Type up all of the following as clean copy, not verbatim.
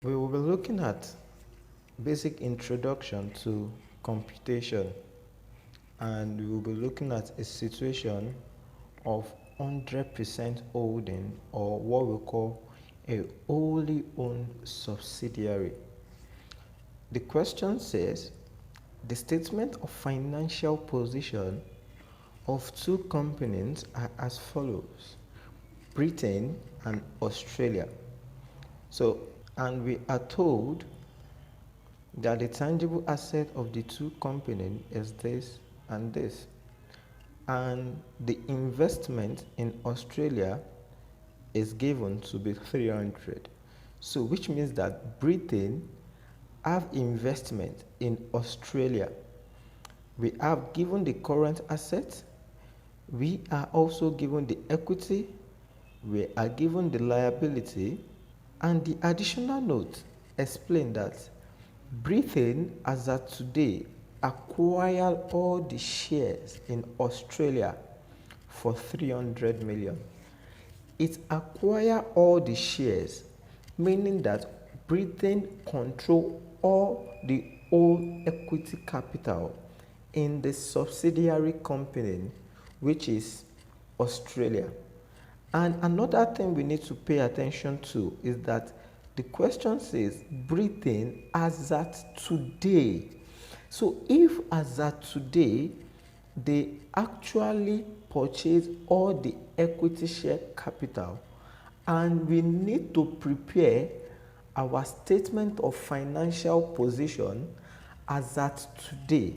We will be looking at basic introduction to computation, and we will be looking at a situation of 100% holding, or what we call a wholly owned subsidiary. The question says the statement of financial position of two companies are as follows: Britain and Australia. And we are told that the tangible asset of the two companies is this and this. And the investment in Australia is given to be 300. So which means that Britain have investment in Australia. We have given the current asset. We are also given the equity. We are given the liability. And the additional note explain that Britain, as at today, acquired all the shares in Australia for 300 million. It acquired all the shares, meaning that Britain control all the whole equity capital in the subsidiary company, which is Australia. And another thing we need to pay attention to is that the question says Britain as at today. So if as at today they actually purchase all the equity share capital, and we need to prepare our statement of financial position as at today,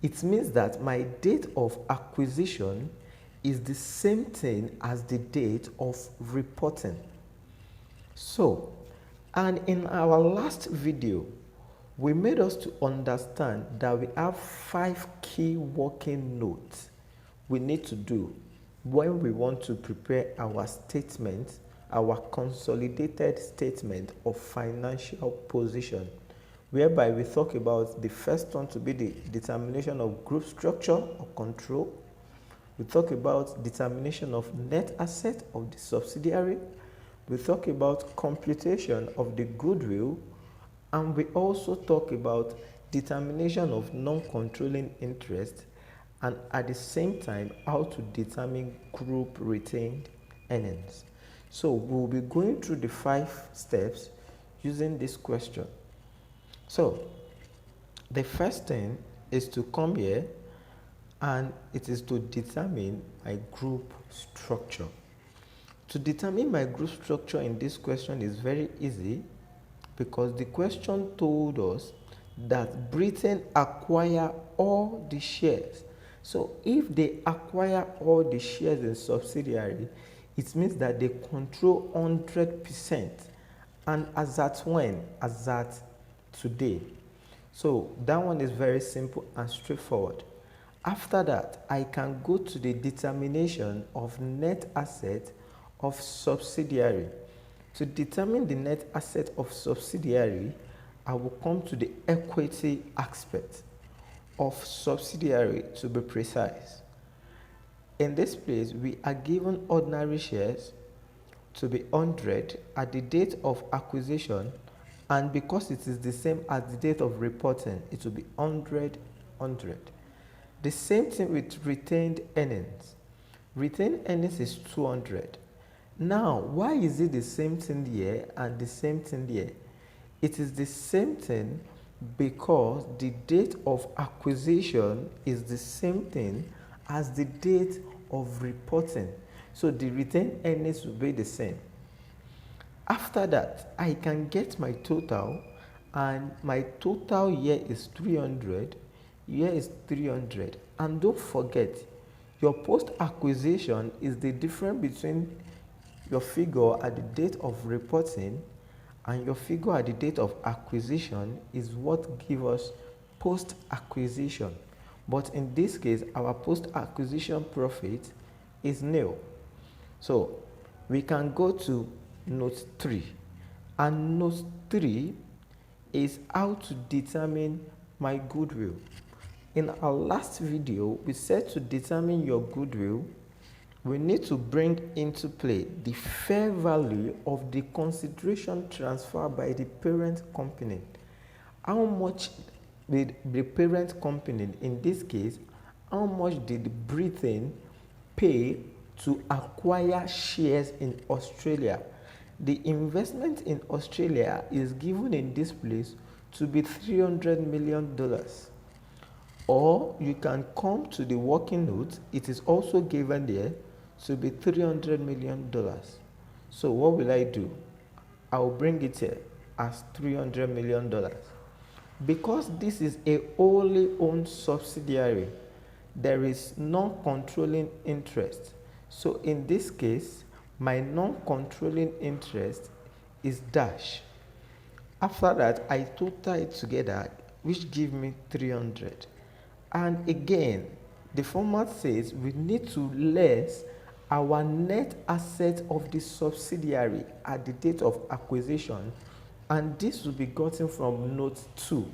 it means that my date of acquisition is the same thing as the date of reporting. So, and in our last video, we made us to understand that we have 5 key working notes we need to do when we want to prepare our statement, our consolidated statement of financial position, whereby we talk about the first one to be the determination of group structure or control. We talk about determination of net asset of the subsidiary. We talk about computation of the goodwill. And we also talk about determination of non-controlling interest, and at the same time, how to determine group retained earnings. So we'll be going through the 5 steps using this question. So the first thing is to come here, and it is to determine my group structure. To determine my group structure in this question is very easy, because the question told us that Britain acquire all the shares. So if they acquire all the shares in subsidiary, it means that they control 100%. And as at when? As at today. So that one is very simple and straightforward. After that, I can go to the determination of net asset of subsidiary. To determine the net asset of subsidiary, I will come to the equity aspect of subsidiary, to be precise. In this place, we are given ordinary shares to be 100 at the date of acquisition, and because it is the same as the date of reporting, it will be 100, 100. The same thing with retained earnings. Retained earnings is 200. Now, why is it the same thing here and the same thing here? It is the same thing because the date of acquisition is the same thing as the date of reporting. So the retained earnings will be the same. After that, I can get my total, and my total here is 300, here is 300. And don't forget, your post-acquisition is the difference between your figure at the date of reporting and your figure at the date of acquisition is what gives us post-acquisition. But in this case, our post-acquisition profit is nil. So we can go to note 3. And note 3 is how to determine my goodwill. In our last video, we said to determine your goodwill, we need to bring into play the fair value of the consideration transferred by the parent company. How much did the parent company, in this case, how much did Britain pay to acquire shares in Australia? The investment in Australia is given in this place to be $300 million. Or you can come to the working note, it is also given there to be $300 million. So what will I do? I'll bring it here as $300 million. Because this is a wholly owned subsidiary, there is non-controlling interest. So in this case, my non-controlling interest is dash. After that, I total it together, which give me 300. And again, the format says we need to less our net asset of the subsidiary at the date of acquisition, and this will be gotten from note 2.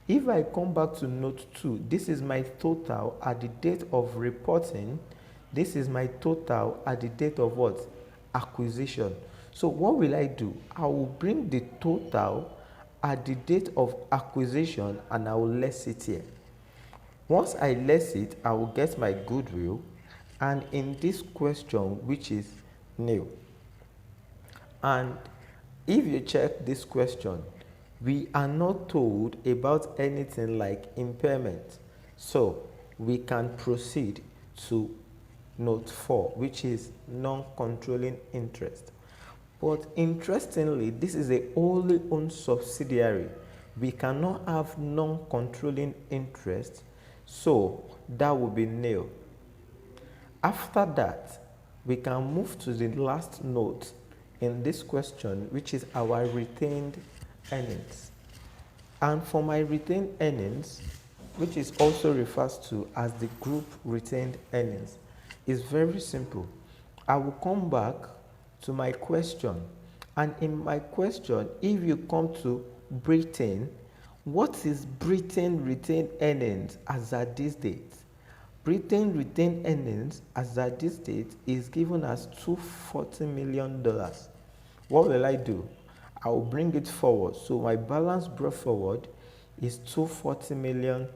If I come back to note 2, this is my total at the date of reporting. This is my total at the date of what? Acquisition. So what will I do? I will bring the total at the date of acquisition and I will less it here. Once I less it, I will get my goodwill, and in this question, which is new. And if you check this question, we are not told about anything like impairment. So we can proceed to note 4, which is non-controlling interest. But interestingly, this is a wholly owned subsidiary. We cannot have non-controlling interest, so that will be nil. After that, we can move to the last note in this question, which is our retained earnings. And for my retained earnings, which is also refers to as the group retained earnings, is very simple. I will come back to my question, and in my question, if you come to Britain, what is Britain retained earnings as at this date? Britain retained earnings as at this date is given as $240 million. What will I do? I will bring it forward. So my balance brought forward is $240 million.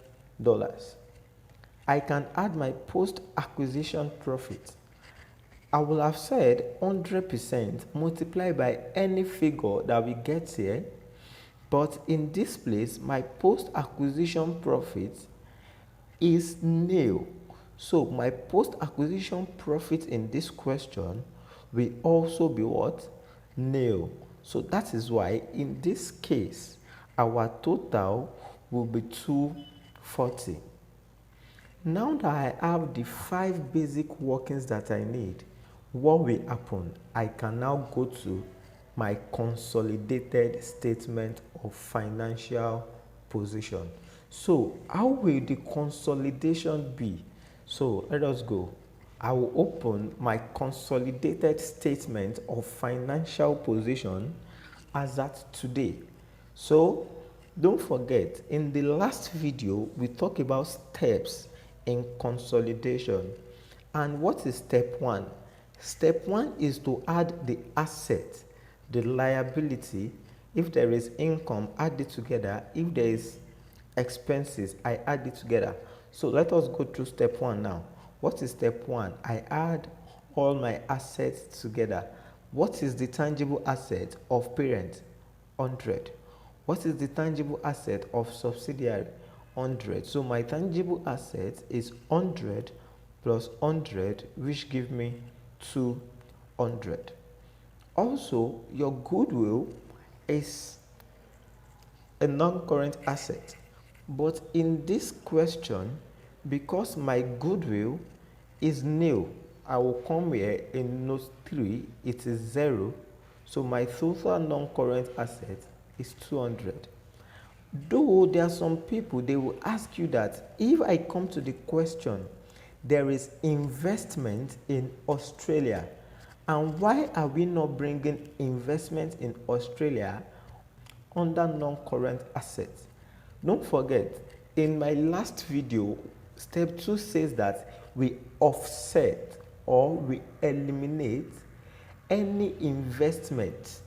I can add my post-acquisition profit. I will have said 100% multiplied by any figure that we get here, but in this place, my post-acquisition profit is nil. So my post-acquisition profit in this question will also be what? Nil. So that is why in this case, our total will be 240. Now that I have the 5 basic workings that I need, what will happen? I can now go to my consolidated statement of financial position. So how will the consolidation be? So let us go. I will open my consolidated statement of financial position as at today. So don't forget, in the last video, we talked about steps in consolidation. And what is step 1? Step 1 is to add the asset, the liability. If there is income, add it together. If there is expenses, I add it together. So let us go through step 1 now. What is step 1? I add all my assets together. What is the tangible asset of parent? 100. What is the tangible asset of subsidiary? 100. So my tangible asset is 100 plus 100, which give me 200. Also, your goodwill is a non-current asset. But in this question, because my goodwill is nil, I will come here in note 3, it is 0. So my total non-current asset is 200. Though there are some people, they will ask you that if I come to the question, there is investment in Australia, and why are we not bringing investment in Australia under non-current assets? Don't forget, in my last video, step 2 says that we offset or we eliminate any investment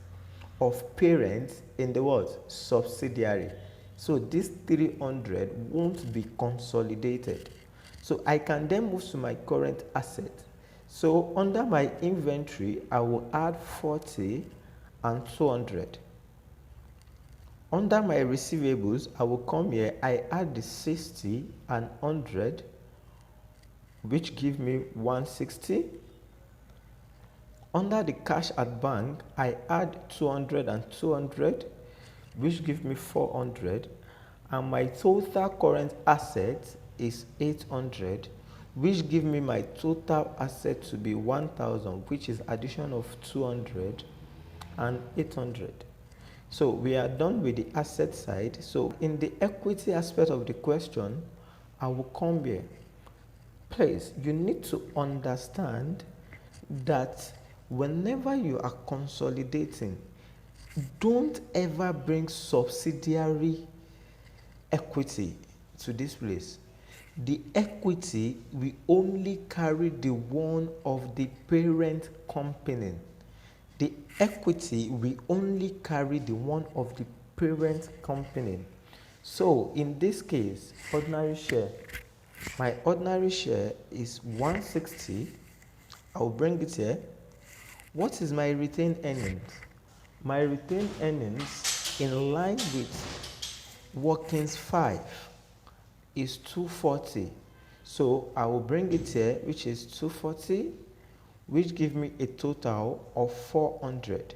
of parent in the what? Subsidiary. So this 300 won't be consolidated. So I can then move to my current asset. So under my inventory, I will add 40 and 200. Under my receivables, I will come here, I add the 60 and 100, which give me 160. Under the cash at bank, I add 200 and 200, which give me 400. And my total current asset is 800, which give me my total asset to be 1000, which is addition of 200 and 800. So we are done with the asset side. So in the equity aspect of the question, I will come here. Please, you need to understand that whenever you are consolidating, don't ever bring subsidiary equity to this place. The equity will only carry the one of the parent company. The equity will only carry the one of the parent company. So in this case, ordinary share, my ordinary share is 160. I'll bring it here. What is my retained earnings? My retained earnings in line with workings 5 is 240. So I will bring it here, which is 240, which give me a total of 400.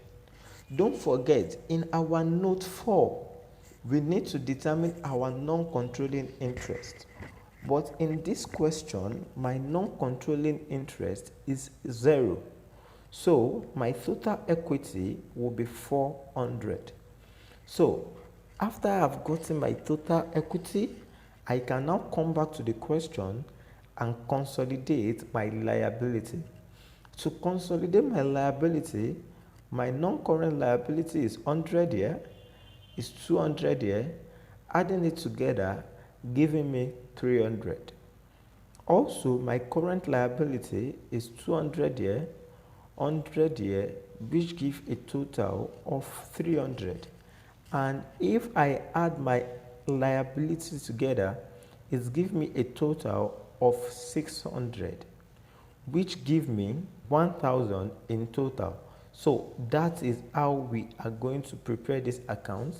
Don't forget, in our note 4, we need to determine our non-controlling interest. But in this question, my non-controlling interest is 0. So my total equity will be 400. So after I've gotten my total equity, I can now come back to the question and consolidate my liability. To consolidate my liability, my non-current liability is 100 here, is 200 here, adding it together, giving me 300. Also, my current liability is 200 here, 100 here, which give a total of 300. And if I add my liabilities together, it gives me a total of 600, which give me 1000 in total. So that is how we are going to prepare this account,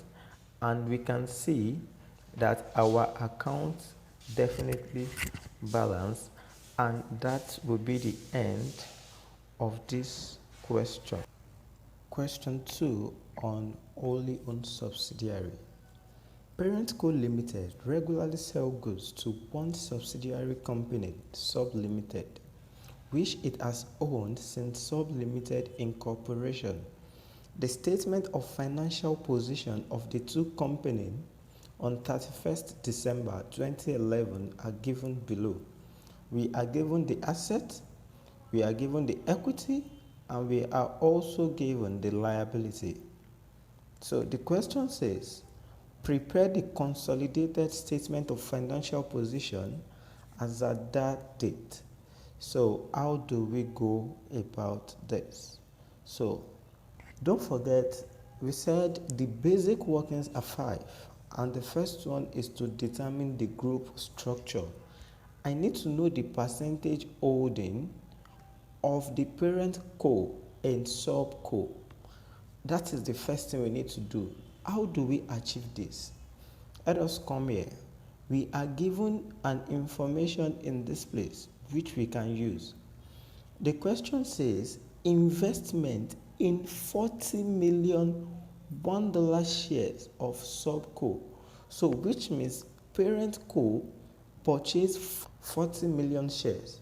and we can see that our account definitely balance, and that will be the end of this question. Question 2 on wholly owned subsidiary. Parent Co Limited regularly sell goods to one subsidiary company, Sub Limited, which it has owned since Sub Limited incorporation. The statement of financial position of the two companies on 31st December 2011 are given below. We are given the asset, we are given the equity, and we are also given the liability. So the question says, prepare the consolidated statement of financial position as at that date. So how do we go about this? So don't forget, we said the basic workings are 5, and the first one is to determine the group structure. I need to know the percentage holding of the parent co and sub co. That is the first thing we need to do. How do we achieve this? Let us come here. We are given an information in this place which we can use. The question says investment in 40 million $1 shares of subco. So which means parent co purchased 40 million shares.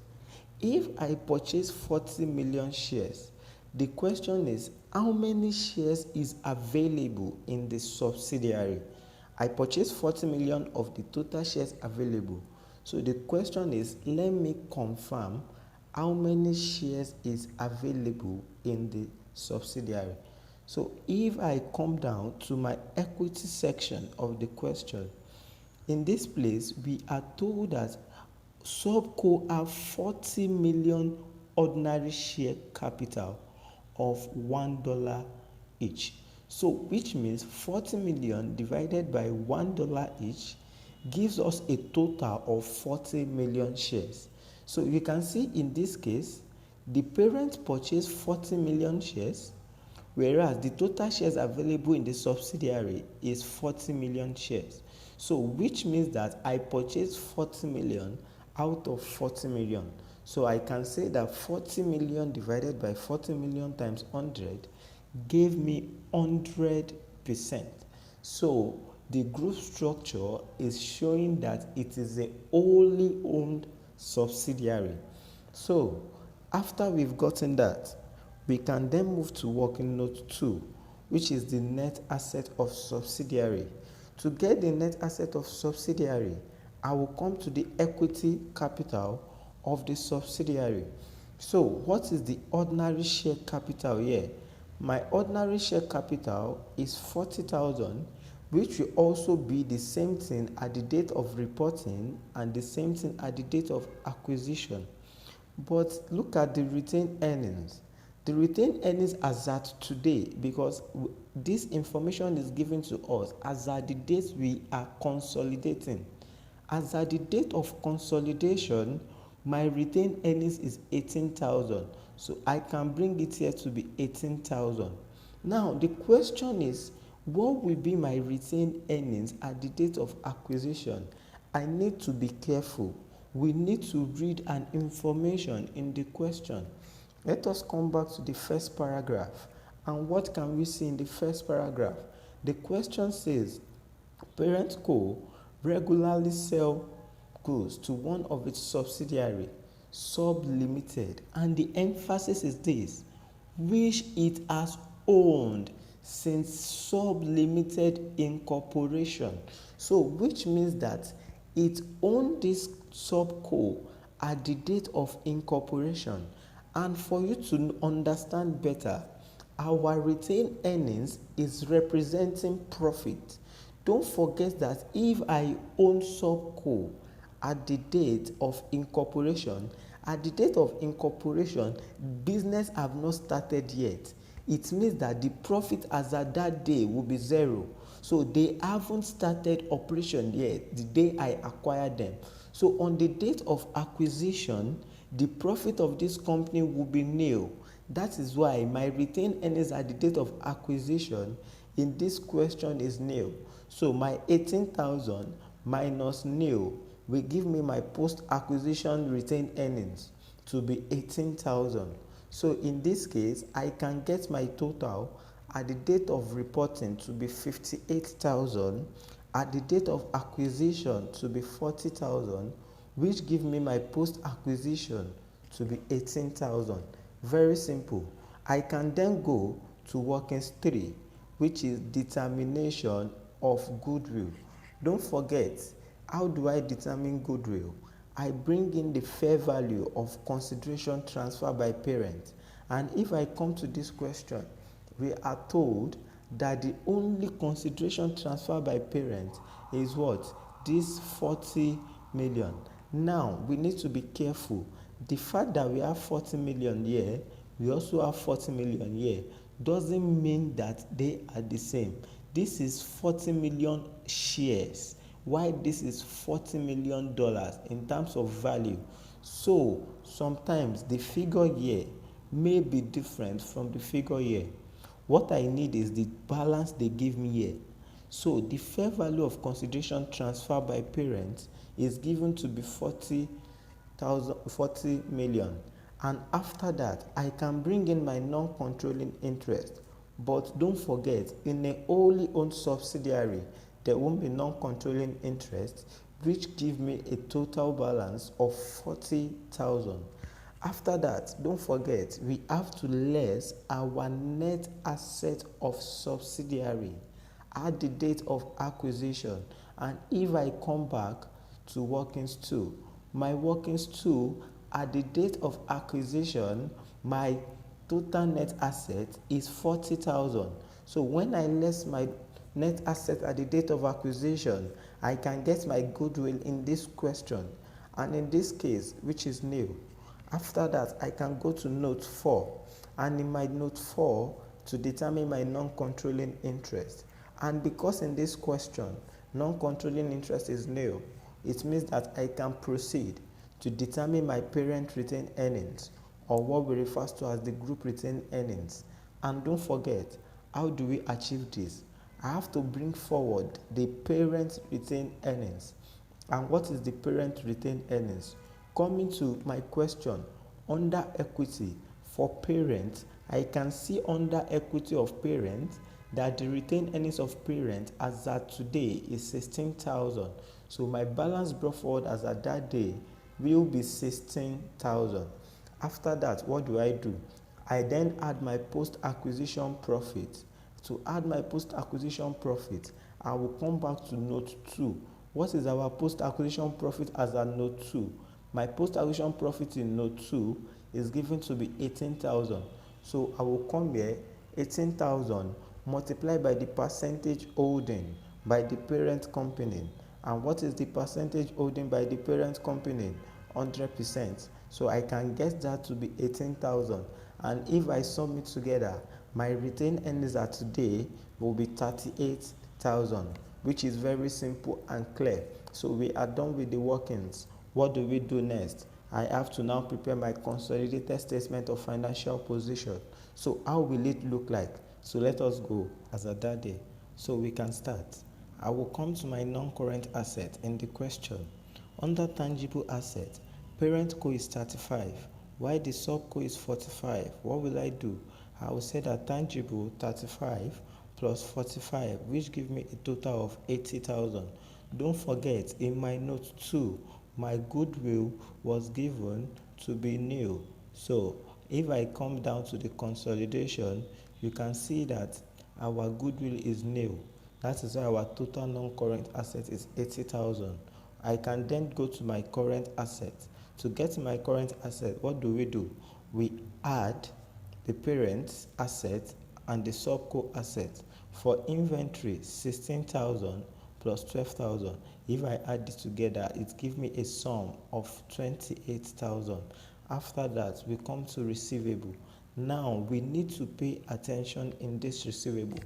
If I purchase 40 million shares, the question is how many shares is available in the subsidiary? I purchased 40 million of the total shares available. So the question is, let me confirm how many shares is available in the subsidiary. So if I come down to my equity section of the question, in this place we are told that subco have 40 million ordinary share capital of $1 each. So which means 40 million divided by $1 each gives us a total of 40 million shares. So you can see in this case, the parent purchased 40 million shares, whereas the total shares available in the subsidiary is 40 million shares. So which means that I purchased 40 million out of 40 million. So I can say that 40 million divided by 40 million times 100 gave me 100%. So the group structure is showing that it is a wholly owned subsidiary. So after we've gotten that, we can then move to working note 2, which is the net asset of subsidiary. To get the net asset of subsidiary, I will come to the equity capital of the subsidiary. So what is the ordinary share capital here? My ordinary share capital is 40,000, which will also be the same thing at the date of reporting and the same thing at the date of acquisition. But look at the retained earnings. The retained earnings as at today, because this information is given to us as at the date we are consolidating. As at the date of consolidation, my retained earnings is 18,000. So I can bring it here to be 18,000. Now the question is, what will be my retained earnings at the date of acquisition? I need to be careful. We need to read an information in the question. Let us come back to the first paragraph. And what can we see in the first paragraph? The question says, Parent Co. regularly sell goods to one of its subsidiary, Sub Limited, and the emphasis is this, which it has owned since Sub Limited incorporation. So which means that it owned this subco at the date of incorporation. And for you to understand better, our retained earnings is representing profit. Don't forget that if I own subco at the date of incorporation, business have not started yet. It means that the profit as at that day will be zero. So they haven't started operation yet the day I acquired them. So on the date of acquisition, the profit of this company will be nil. That is why my retained earnings at the date of acquisition in this question is nil. So my 18,000 minus nil will give me my post-acquisition retained earnings to be 18,000. So in this case, I can get my total at the date of reporting to be 58,000, at the date of acquisition to be 40,000, which give me my post-acquisition to be 18,000. Very simple. I can then go to workings 3, which is determination of goodwill. Don't forget, how do I determine goodwill? I bring in the fair value of consideration transferred by parent. And if I come to this question, we are told that the only consideration transferred by parent is what? This 40 million. Now, we need to be careful. The fact that we have 40 million here, we also have 40 million here, doesn't mean that they are the same. This is 40 million shares, while this is $40 million in terms of value. So sometimes the figure here may be different from the figure here. What I need is the balance they give me here. So the fair value of consideration transferred by parents is given to be 40 million. And after that, I can bring in my non-controlling interest. But don't forget, in a wholly owned subsidiary, there won't be non-controlling interest, which give me a total balance of 40,000. After that, don't forget, we have to less our net asset of subsidiary at the date of acquisition. And if I come back to workings 2, my workings 2 at the date of acquisition, my total net asset is 40,000. So when I less my net asset at the date of acquisition, I can get my goodwill in this question. And in this case, which is new, After that, I can go to note 4, and in my note 4, to determine my non-controlling interest. And because in this question, non-controlling interest is nil, it means that I can proceed to determine my parent retained earnings, or what we refer to as the group retained earnings. And don't forget, how do we achieve this? I have to bring forward the parent retained earnings. And what is the parent retained earnings? Coming to my question, under equity for parent, I can see under equity of parent that the retained earnings of parent as at today is 16,000. So my balance brought forward as at that day will be 16,000. After that, what do? I then add my post-acquisition profit. To add my post-acquisition profit, I will come back to note 2. What is our post-acquisition profit as at note 2? My post-acquisition profit in note 2 is given to be 18,000. So I will come here, 18,000 multiplied by the percentage holding by the parent company. And what is the percentage holding by the parent company? 100%. So I can get that to be 18,000. And if I sum it together, my retained earnings at today will be 38,000, which is very simple and clear. So we are done with the workings. What do we do next? I have to now prepare my consolidated statement of financial position. So how will it look like? So let us go as at that day. So we can start. I will come to my non-current asset in the question. Under tangible asset, parent co is 35, while the subco is 45. What will I do? I will say that tangible 35 plus 45, which give me a total of 80,000. Don't forget, in my note 2, my goodwill was given to be new. So if I come down to the consolidation, you can see that our goodwill is new. That is why our total non-current asset is 80,000. I can then go to my current asset. To get my current asset, what do? We add the parent asset and the subco asset. For inventory, 16,000 plus 12,000. If I add this together, it gives me a sum of 28,000. After that, we come to receivable. Now, we need to pay attention in this receivable.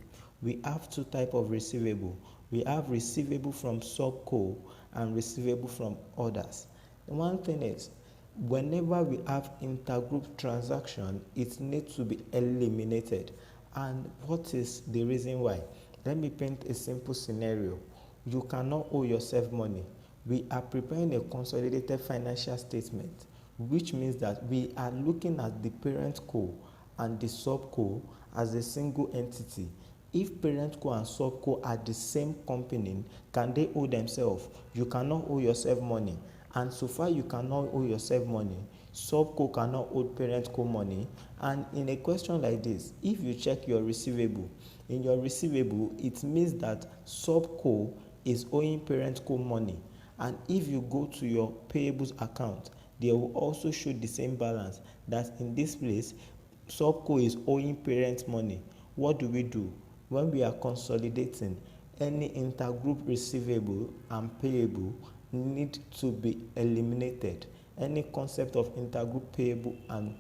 We have two types of receivable. We have receivable from subco and receivable from others. One thing is, whenever we have intergroup transaction, it needs to be eliminated. And what is the reason why? Let me paint a simple scenario. You cannot owe yourself money. We are preparing a consolidated financial statement, which means that we are looking at the parent co and the subco as a single entity. If parent co and subco are the same company, can they owe themselves? You cannot owe yourself money. And so far you cannot owe yourself money, subco cannot owe parent co money. And in a question like this, if you check your receivable, in your receivable, it means that subco is owing parent co money. And if you go to your payables account, they will also show the same balance, that in this place, subco is owing parent money. What do? When we are consolidating, any intergroup receivable and payable need to be eliminated. Any concept of intergroup payable and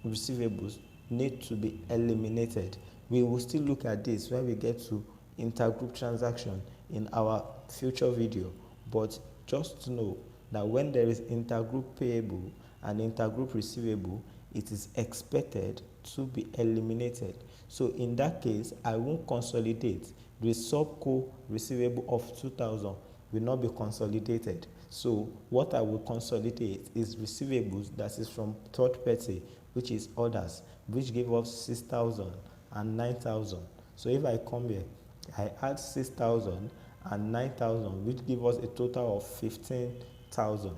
receivables need to be eliminated. We will still look at this when we get to intergroup transaction in our future video, but just to know that when there is intergroup payable and intergroup receivable, it is expected to be eliminated. So in that case, I won't consolidate. The subco receivable of 2,000 will not be consolidated. So what I will consolidate is receivables that is from third party, which is others, which give us 6,000 and 9,000. So if I come here, I add 6,000 and 9,000, which give us a total of 15,000.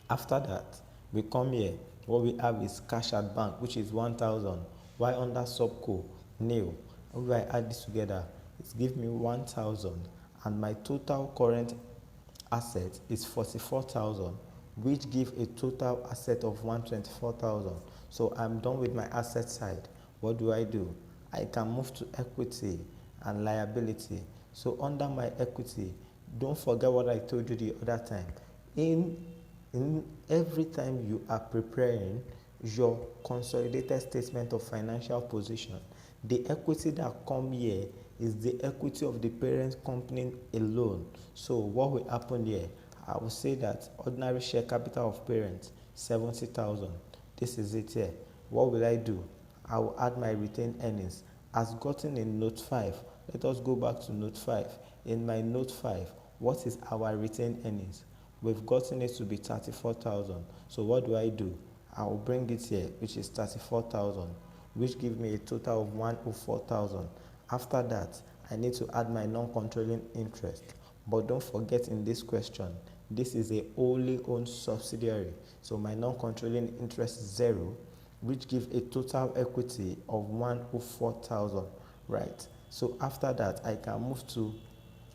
After that, we come here. What we have is cash at bank, which is 1,000. While under subco, nil. If I add this together, it gives me 1,000, and my total current asset is 44,000, which give a total asset of 124,000. So I'm done with my asset side. What do? I can move to equity and liability. So under my equity, don't forget what I told you the other time. In in every time you are preparing your consolidated statement of financial position, the equity that come here is the equity of the parent company alone. So what will happen here? I will say that ordinary share capital of parent 70,000. This is it here. What will I do? I will add my retained earnings as gotten in note 5. Let us go back to note 5. In my note 5, what is our retained earnings? We've gotten it to be 34,000. So what do? I will bring it here, which is 34,000, which gives me a total of 104,000. After that, I need to add my non-controlling interest. But don't forget, in this question, this is a wholly owned subsidiary. So my non-controlling interest is 0, which gives a total equity of 104,000, right? So after that, I can move to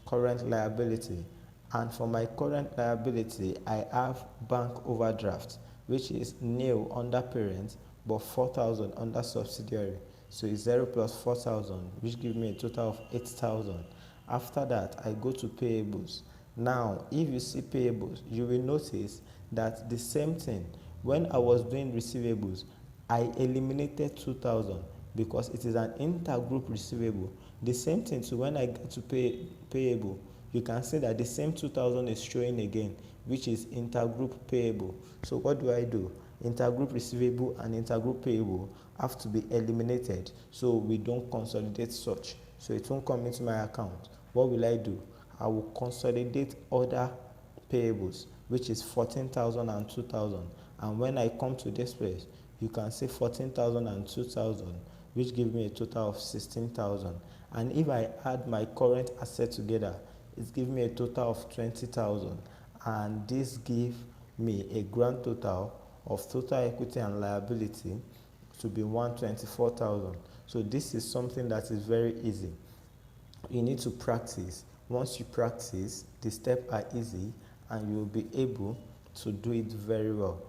current liability. And for my current liability, I have bank overdraft, which is nil under parent, but 4,000 under subsidiary. So it's 0 plus 4,000, which gives me a total of 8,000. After that, I go to payables. Now, if you see payables, you will notice that the same thing. When I was doing receivables, I eliminated 2,000 because it is an intergroup receivable. The same thing, so when I get to payable, you can see that the same 2,000 is showing again, which is intergroup payable. So what do? Intergroup receivable and intergroup payable have to be eliminated so we don't consolidate such. So it won't come into my account. What will I do? I will consolidate other payables, which is 14,000 and 2,000. And when I come to this place, you can see 14,000 and 2,000, which gives me a total of 16,000. And if I add my current asset together, it gives me a total of 20,000. And this gives me a grand total of total equity and liability to be 124,000. So this is something that is very easy. You need to practice. Once you practice, the steps are easy and you will be able to do it very well.